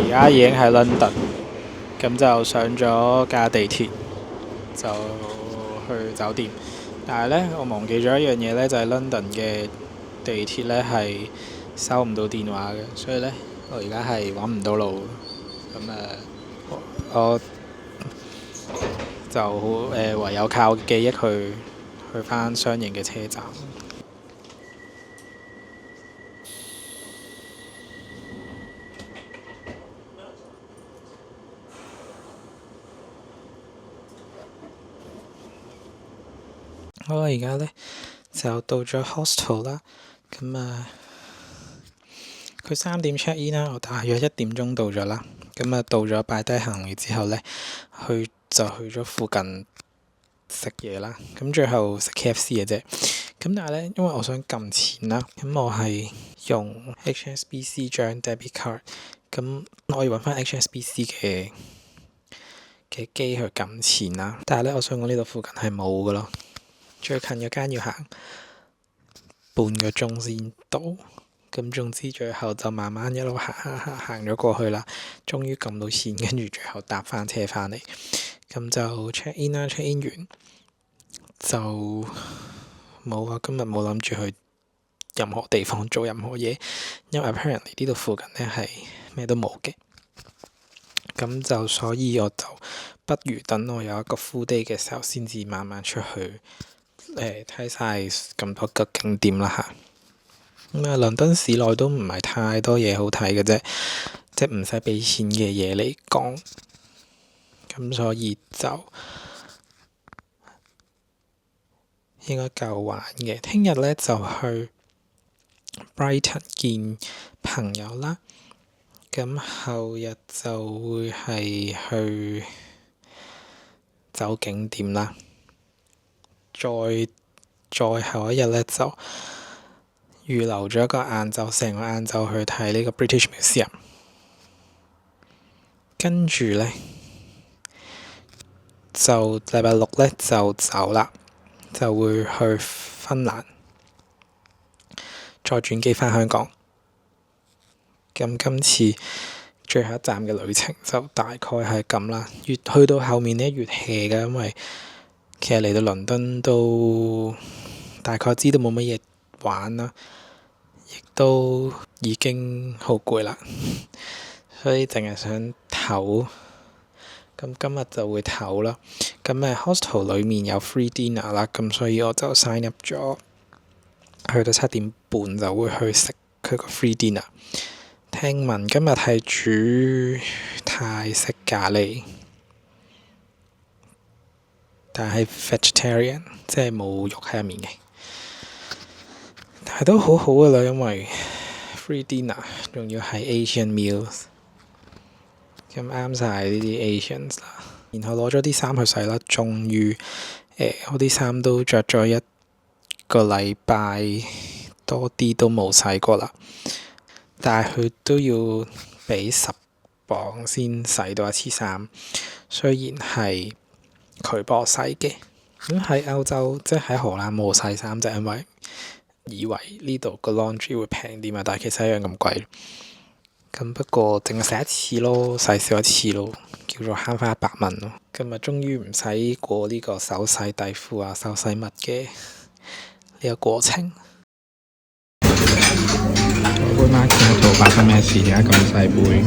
家已經喺倫敦，咁就上咗架地鐵，就去酒店。但係呢，我忘記咗一樣嘢呢，就係倫敦嘅地鐵呢係收唔到電話嘅，所以呢，我而家係揾唔到路。咁我就唯有靠記憶去返相應嘅車站。好啦，而家呢就到咗 hostel 啦。咁佢3點 check in 啦，我大約1點鐘到咗啦。咁到咗擺低行李之後呢，就去咗附近食嘢啦。咁最後食 KFC 嘅啫。咁但係呢，因為我想撳錢啦，咁我係用 HSBC 張 debit card。咁我要揾翻 HSBC 嘅機去撳錢啦。但係呢，我想講呢度附近係冇㗎咯。最近嗰間要行半個鐘先到。咁總之最後就慢慢一路行咗過去啦，終於撳到錢，跟住最後搭翻車翻嚟。咁就 check in 啦，check in 完就冇啊。今日冇諗住去任何地方做任何嘢，因為 apparently 呢度附近呢係咩都冇嘅。咁就所以我就不如等我有一個 full day 嘅時候，先至慢慢出去睇晒咁多個景點啦嚇。倫敦市內都唔係太多嘢好睇嘅啫，即係唔使俾錢嘅嘢嚟講。咁所以就應該夠玩嘅。聽日呢就去 Brighton 見朋友啦。咁後日就會係去走景點啦。再後一日呢，就預留咗一個晏晝，成個晏晝去睇呢個 British Museum。跟住呢，就禮拜六呢就走啦，就會去芬蘭，再轉機返香港。咁今次最後一站嘅旅程就大概係咁啦。越去到後面呢，越 hea 嘅，因為其實嚟到倫敦都大概知道冇乜嘢玩啦，亦都已經好攰啦，所以淨係想唞。咁今日就會唞啦。咁hostel 裡面有 free dinner 啦，咁所以我就 sign up 咗，去到7點半就會去食佢個 free dinner。聽聞今日係煮泰式咖喱，但係 vegetarian， 即係冇肉喺入面嘅。但係都好好㗎啦，因為 free dinner 仲要係 Asian meals， 咁啱晒呢啲 Asians 啦。然後攞咗啲衫去洗啦，終於我啲衫都着咗1個禮拜多啲都冇洗過啦。但係佢都要俾10磅先洗到一次衫，雖然係佢幫我洗嘅。咁喺歐洲，即係喺荷蘭冇洗衫，就因為以為呢度個 laundry 會平啲嘛，但係其實一樣咁貴。咁不過淨係洗一次咯，洗少一次咯，叫做慳翻100蚊咯。今日終於唔使過呢個手洗底褲啊、手洗襪嘅呢個過程。杯馬奇諾圖發生咩事？點解咁細杯？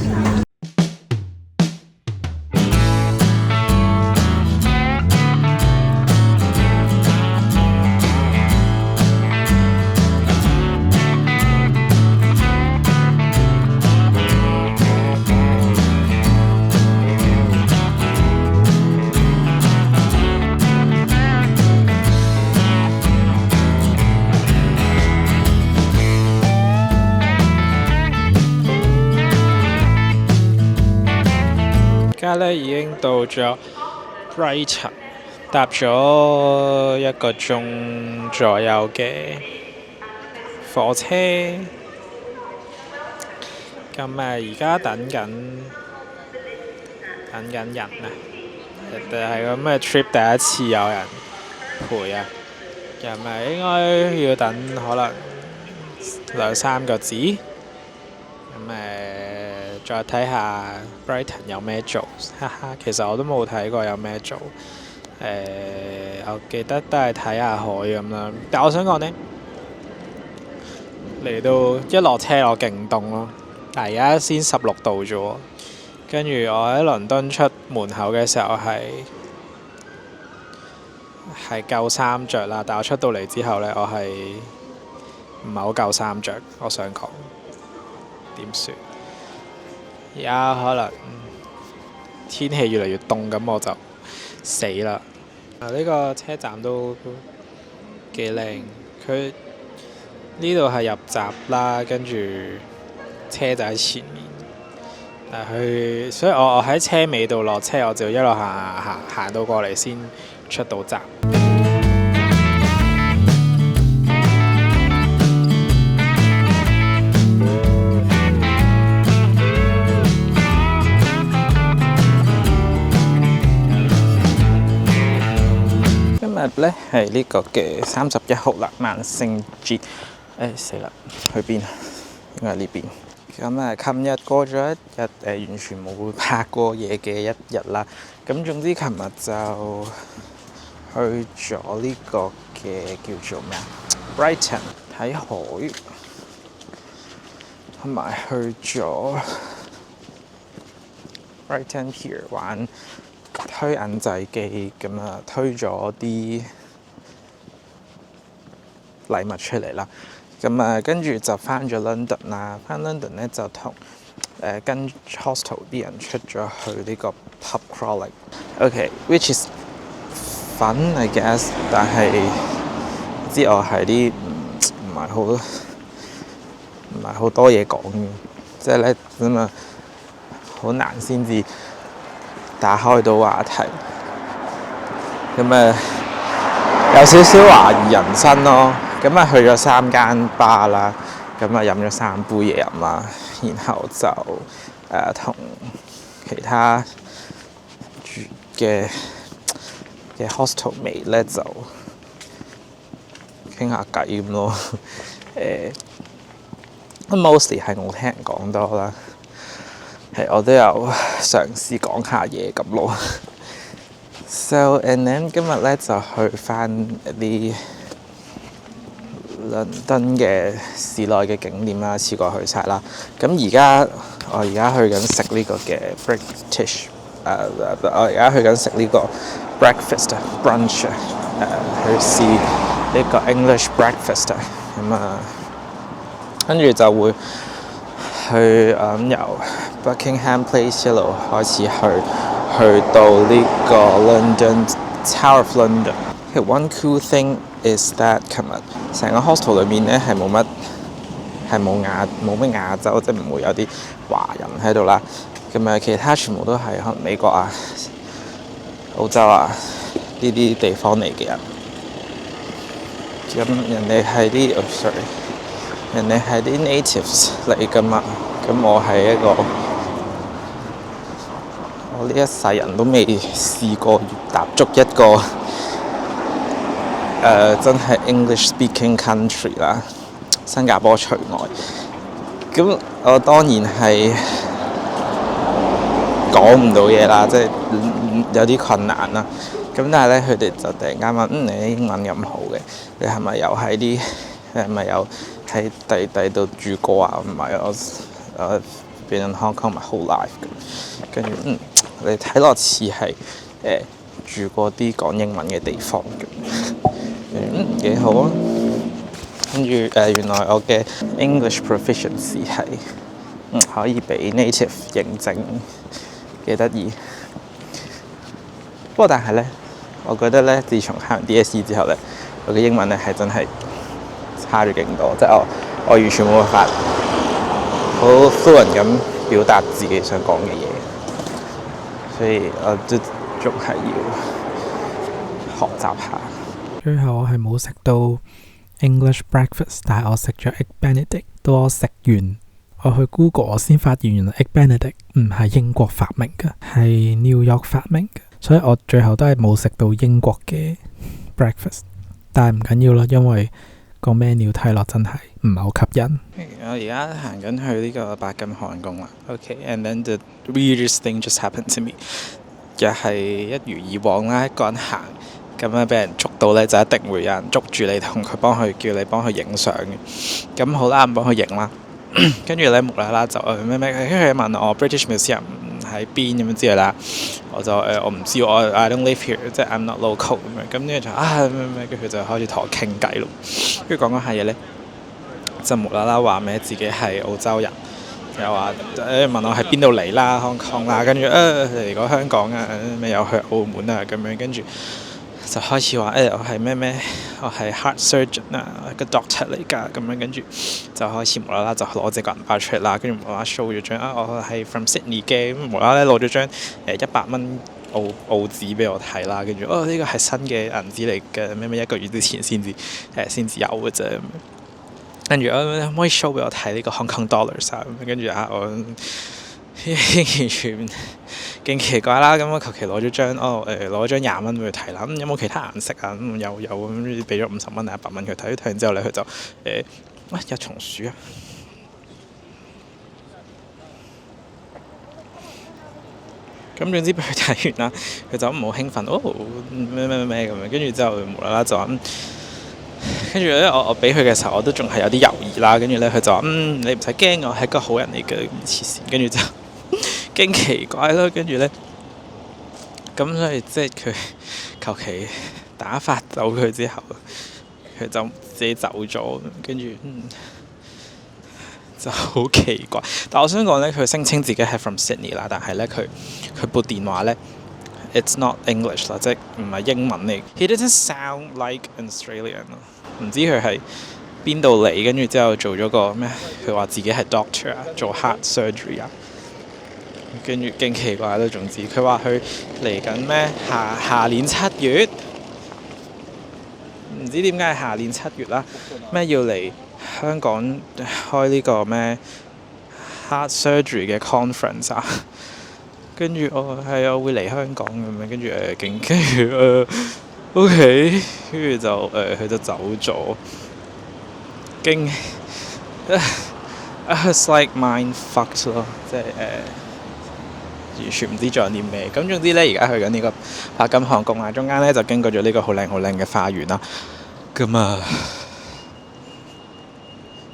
而家呢已經到咗 Brighton， 搭咗1個鐘左右嘅火車。咁而家等緊人啊！係咁嘅 trip 第一次有人陪啊！咁應該要等可能2-3個字。咁再睇下 Brighton 有咩做，哈哈。其實我都冇睇過有咩做。我記得都係睇下海咁啦。但我想講呢，嚟到一落車我勁凍咯。但而家先16度啫喎。跟住我喺倫敦出門口嘅時候係夠衫着啦，但我出到嚟之後呢，我係唔係好夠衫着。我想講點算？而家可能天氣越嚟越凍，咁我就死啦。呢個車站都幾靚，佢呢度係入閘啦，跟住車就喺前面。所以我喺車尾度落車，我就一路行到過嚟先出到閘。今日呢係呢個嘅31號啦，萬聖節。死啦！去邊啊？應該係呢邊。咁琴日過咗一日完全冇拍過嘢嘅一日啦。咁總之琴日就去咗呢個嘅叫做咩啊 Brighton 睇海，同埋去咗 Brighton Pier 玩推銀仔機，咁推咗啲禮物出嚟啦。跟住就翻咗 London 啦，翻 London 咧就同跟 hostel 啲人出咗去呢個 pub crawling。which is fun I guess， 但係知我係啲唔係好多嘢講嘅，即係咧咁好難先至打開到話題。有少少懷疑人生咯。去咗3間吧啦，飲咗3杯嘢飲啦，然後就同其他住嘅 hostel mate 咧就傾下偈咁咯。mostly 係我聽人講多啦，我都有嘗試講下嘢咁咯。So and then 今日咧就去翻一啲倫敦嘅市內嘅景點啦，試過去晒啦。我而家去緊食呢個嘅 British， 我而家去緊食呢個 breakfast brunch， 去試呢個 English breakfast。跟住就會去由 Buckingham Place 一路開始去到呢個 Tower of London。One cool thing is that 琴日成個 hostel 裏面咧係冇乜亞洲，即係唔會有啲華人喺度啦。其他全部都係可能美國啊、澳洲啊呢啲地方嚟嘅人。人哋係啲natives 嚟㗎嘛。我係我呢一世人都未試過踏足一個真係 English speaking country 啦，新加坡除外。我當然係講唔到嘢啦，即係有啲困難啦。但係咧，佢哋就突然間問：你英文咁好嘅，你係咪有喺第度住過啊？唔係，我been in Hong Kong my whole life。跟住你睇落似係住過啲講英文嘅地方嘅，幾好啊！跟住原來我嘅 English proficiency 係可以俾 native 認證，幾得意。不過但係咧，我覺得咧，自從考完 DSE 之後咧，我嘅英文咧係真係差咗勁多，即係我完全冇辦法好 fluent 咁表達自己想講嘅嘢，所以我都仲係要學習下。最後我係冇食到 English breakfast， 但係我食咗 egg benedict。到我食完，我去 Google 我先發現原來 egg benedict 唔係英國發明嘅，係 New York 發明嘅，所以我最後都係冇食到英國嘅 breakfast。但係唔緊要啦，因為個 menu 睇落真係唔係好吸引。我而家行緊去呢個白金漢宮啦。OK，and then the weirdest thing just happened to me。又係一如以往啦，一個人行咁樣俾人捉到咧，就一定會有人捉住你，同佢叫你幫佢影相嘅。咁好啦，咁幫佢影啦。跟住咧無啦啦就咩，跟住佢問我 British Museum 喺邊咁樣之類啦。我就我唔知，我 I don't live here， 即係 I'm not local 咁樣。咁跟住就咩，跟住佢就開始同我傾偈咯。跟住講下嘢咧，就無啦啦話咩自己係澳洲人。又話問我喺邊度嚟啦，香港啦，跟住嚟過香港啊，咩又去澳門啊咁樣，跟住就開始話我係咩，我係 heart surgeon 啊，個 doctor 嚟㗎咁樣，跟住就開始無啦啦就攞隻個銀包出嚟啦，跟住無啦啦 show 咗張我係 from Sydney 嘅，咁無啦啦攞咗張100蚊澳紙俾我睇啦，跟住呢個係新嘅銀紙嚟嘅，咩1個月之前先至有嘅啫。跟住可唔可以 show 俾我睇呢個 Hong Kong dollars 啊？跟住我完全勁奇怪啦！咁我求其攞咗張攞咗張20蚊俾佢睇啦。有冇其他顏色啊？有咁俾咗50蚊定100蚊佢睇。睇完之後咧，佢就有松鼠啊！咁總之俾佢睇完啦，佢就唔好興奮咩咁樣。跟住之後無啦啦就話跟住咧，我俾佢嘅時候，我都仲係有啲猶豫啦。跟住咧，佢就話你唔使驚，我係個好人嚟嘅，黐線。跟住就勁奇怪咯。跟住咧，咁所以即係佢求其打發走佢之後，佢就自己走咗。跟住就好奇怪。但我想講咧，佢聲稱自己係 from Sydney 啦，但係咧佢部電話咧 ，it's not English 啦，即係唔係英文嚟。He doesn't sound like an Australian 咯。唔知佢係邊度嚟，跟住之後做咗個咩？佢話自己係 doctor 啊，做 heart surgery 啊，跟住勁奇怪咯。總之佢話佢嚟緊咩？下年7月，唔知點解係下年7月啦。咩要嚟香港開呢個咩 heart surgery 嘅 conference 啊？跟住我會嚟香港咁樣，跟住跟住OK， 跟住就佢就走咗，勁it's like mind fucked 咯，即係完全唔知仲有啲咩。咁總之咧，而家去緊呢個白金漢宮啊，中間咧就經過咗呢個好靚嘅花園啦。咁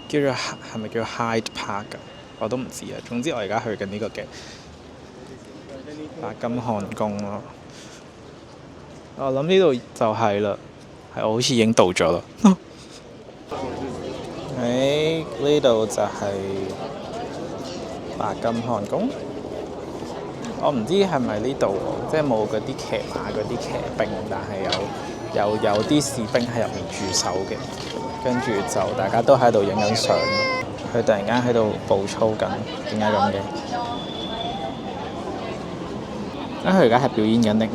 叫做係咪叫 Hyde Park 啊？我都唔知啊。總之我而家去緊呢個嘅白金漢宮咯。我諗呢度就係啦，我好似已經到咗啦。喺呢度就係白金漢宮。我唔知係咪呢度，即係冇嗰啲騎馬嗰啲騎兵，但係有啲士兵喺入面駐守嘅。跟住就大家都喺度影緊相。佢突然間喺度步操緊，點解咁嘅？佢而家係表演緊定？